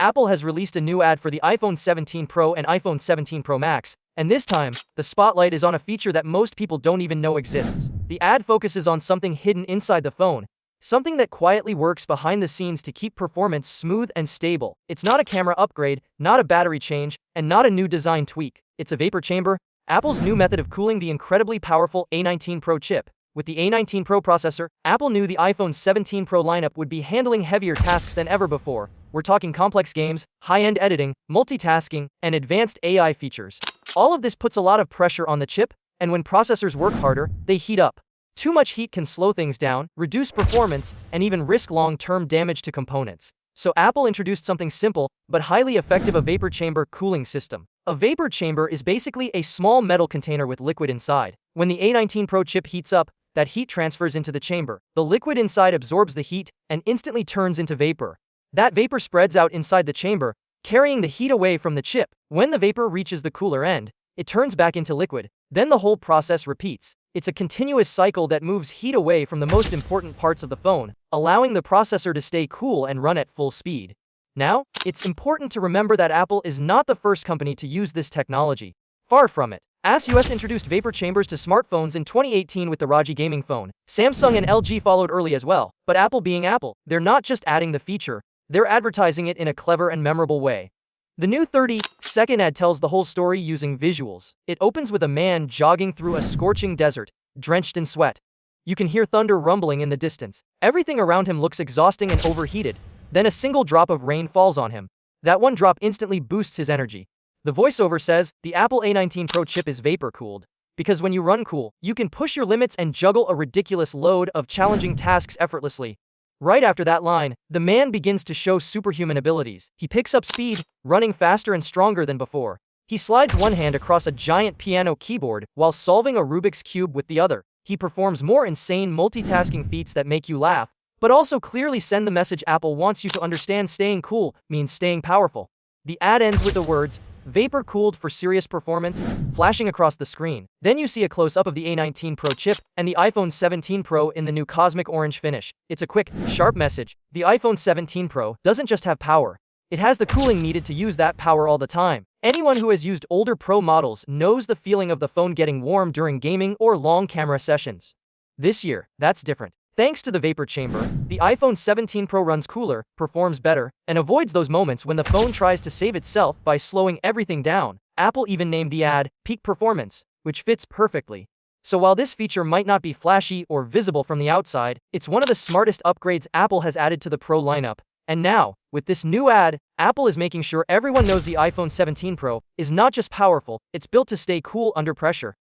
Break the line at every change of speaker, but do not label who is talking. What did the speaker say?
Apple has released a new ad for the iPhone 17 Pro and iPhone 17 Pro Max, and this time, the spotlight is on a feature that most people don't even know exists. The ad focuses on something hidden inside the phone, something that quietly works behind the scenes to keep performance smooth and stable. It's not a camera upgrade, not a battery change, and not a new design tweak. It's a vapor chamber, Apple's new method of cooling the incredibly powerful A19 Pro chip. With the A19 Pro processor, Apple knew the iPhone 17 Pro lineup would be handling heavier tasks than ever before. We're talking complex games, high-end editing, multitasking, and advanced AI features. All of this puts a lot of pressure on the chip, and when processors work harder, they heat up. Too much heat can slow things down, reduce performance, and even risk long-term damage to components. So Apple introduced something simple, but highly effective: a vapor chamber cooling system. A vapor chamber is basically a small metal container with liquid inside. When the A19 Pro chip heats up, that heat transfers into the chamber. The liquid inside absorbs the heat and instantly turns into vapor. That vapor spreads out inside the chamber, carrying the heat away from the chip. When the vapor reaches the cooler end, it turns back into liquid. Then the whole process repeats. It's a continuous cycle that moves heat away from the most important parts of the phone, allowing the processor to stay cool and run at full speed. Now, it's important to remember that Apple is not the first company to use this technology. Far from it. ASUS introduced vapor chambers to smartphones in 2018 with the ROG gaming phone. Samsung and LG followed early as well. But Apple being Apple, they're not just adding the feature, they're advertising it in a clever and memorable way. The new 30-second ad tells the whole story using visuals. It opens with a man jogging through a scorching desert, drenched in sweat. You can hear thunder rumbling in the distance. Everything around him looks exhausting and overheated. Then a single drop of rain falls on him. That one drop instantly boosts his energy. The voiceover says, the Apple A19 Pro chip is vapor-cooled. Because when you run cool, you can push your limits and juggle a ridiculous load of challenging tasks effortlessly. Right after that line, the man begins to show superhuman abilities. He picks up speed, running faster and stronger than before. He slides one hand across a giant piano keyboard while solving a Rubik's Cube with the other. He performs more insane multitasking feats that make you laugh, but also clearly send the message Apple wants you to understand: staying cool means staying powerful. The ad ends with the words, "Vapor cooled for serious performance," flashing across the screen. Then you see a close-up of the A19 Pro chip and the iPhone 17 Pro in the new cosmic orange finish. It's a quick, sharp message. The iPhone 17 Pro doesn't just have power. It has the cooling needed to use that power all the time. Anyone who has used older Pro models knows the feeling of the phone getting warm during gaming or long camera sessions. This year, that's different. Thanks to the vapor chamber, the iPhone 17 Pro runs cooler, performs better, and avoids those moments when the phone tries to save itself by slowing everything down. Apple even named the ad Peak Performance, which fits perfectly. So while this feature might not be flashy or visible from the outside, it's one of the smartest upgrades Apple has added to the Pro lineup. And now, with this new ad, Apple is making sure everyone knows the iPhone 17 Pro is not just powerful, it's built to stay cool under pressure.